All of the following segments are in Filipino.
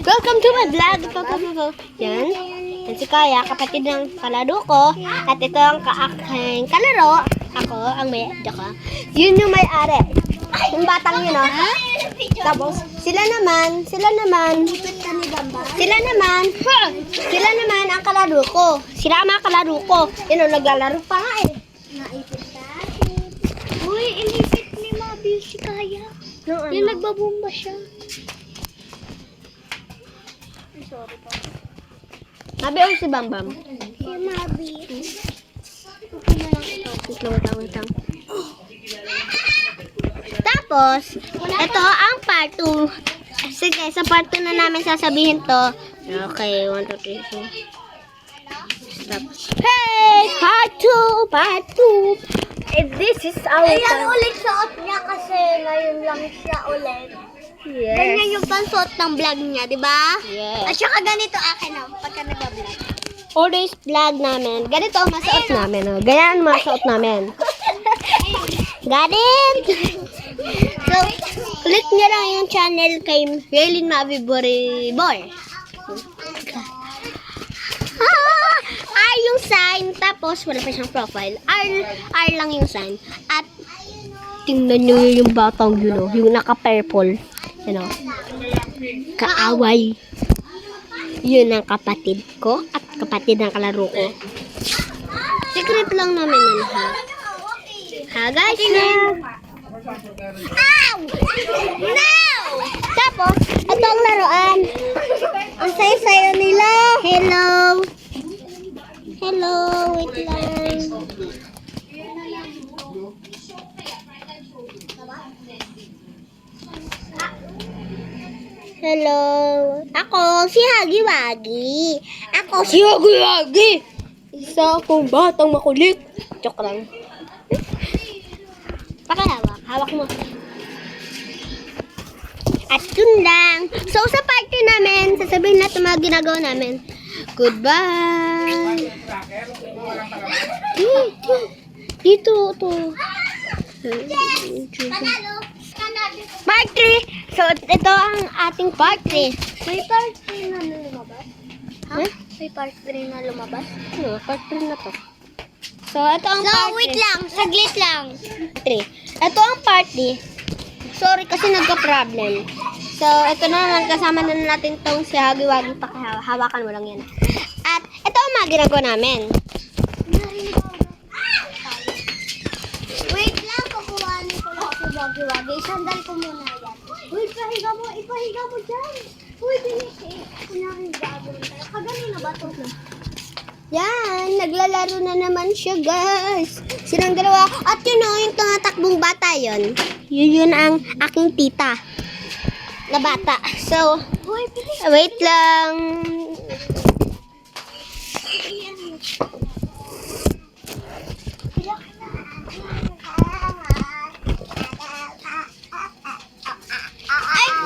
Welcome to my vlog. Yan. Yan si Kaya, kapatid ng kalaro ko. At ito ang aking kalaro. Ako, ang may jaka. Yun yung may-ari. Yung batang yun, oh. Tapos, sila naman ang kalaro ko. Sila ang mga kalaro ko. Yun, oh, naglalaro pa nga eh. Uy, inipit ni Mabi si Kaya. No, Yung nagbabomba siya. Ay, sorry po. Mabi ako si Bambam. Si Mabi. Wait lang. Tapos, ito ang part 2. Sige, sa part 2 na namin sasabihin to. Okay, 1, 2, 3, 4. Stop. Hey! Part 2! This is our Ayan ulit suot niya kasi ngayon lang siya ulit. Yes. Ganyan yung pansuot ng vlog niya, di ba? Yes. At saka ganito akin pagka nag-vlog. Always vlog namin. Ganito ang masuot namin. Oh. Ganyan ang masuot namin. Got it? So, click nyo lang yung channel kay Yailin Mavi Boy. R yung sign, tapos wala pa siyang profile. R lang yung sign. At tingnan nyo yung batang yun, oh, yung naka-purple. Ano? Kaaway. Yun ang kapatid ko at kapatid ng kalaro ko. Secret lang namin yun, ha? Ha, guys? Ow! No! Tapos, ito ang laruan. Ang sayo-sayo nila. Hello! Hello, wait lang. Hello. Ako, si Hagi Wagi. Ako, si Hagi Wagi. Isa akong batang makulit. Joke lang. Pakahawak. Hawak mo. At yun lang. So, sa party namin, sasabihin natin mga ginagawa namin. Goodbye. Dito, to. Part 3. So, ito ang ating part 3. May part 3 na lumabas? Ha? Huh? May part 3 na lumabas? Ano, part 3 na to. So, ito ang part 3. wait lang. Saglit lang. 3. Ito ang part 3. Sorry kasi nagka-problem. So, ito na naman. Kasama na natin tong si Hagi Wagi. Hawakan mo lang yan. At ito ang mga ginagawa namin. Wait lang. Kukuhanin ko lang si Wagi-Wagi. Sandal ko muna yan. Uy, ipahiga mo dyan. Uy, bilis. Kunyari gagawin tayo. Kaganin na ba ito? Yan, naglalaro na naman siya, guys. Silang dalawa. At yun o, yung tumatakbong bata yun. Yun ang aking tita. Na bata. So, Uy, bilis. wait lang.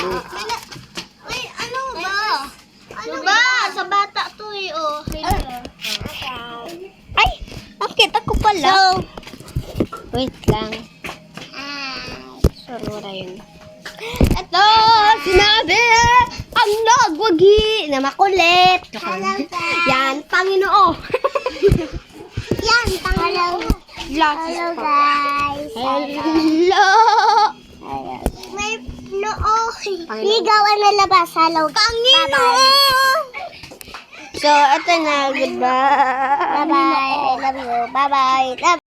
Ay, ano ba? Ano ba? Sa bata to eh, oh. Ay, nakita ko pala. So, wait lang. Sorora yun. Ito, sinabi ang nagwagi na makulit. Yan, Panginoon. Yan, Hello. Hello, guys. Hello. May noo. Panginoon. Ligawan na labas. Hello. Panginoon. So, ito na. Goodbye. Bye-bye. I love you. Bye-bye.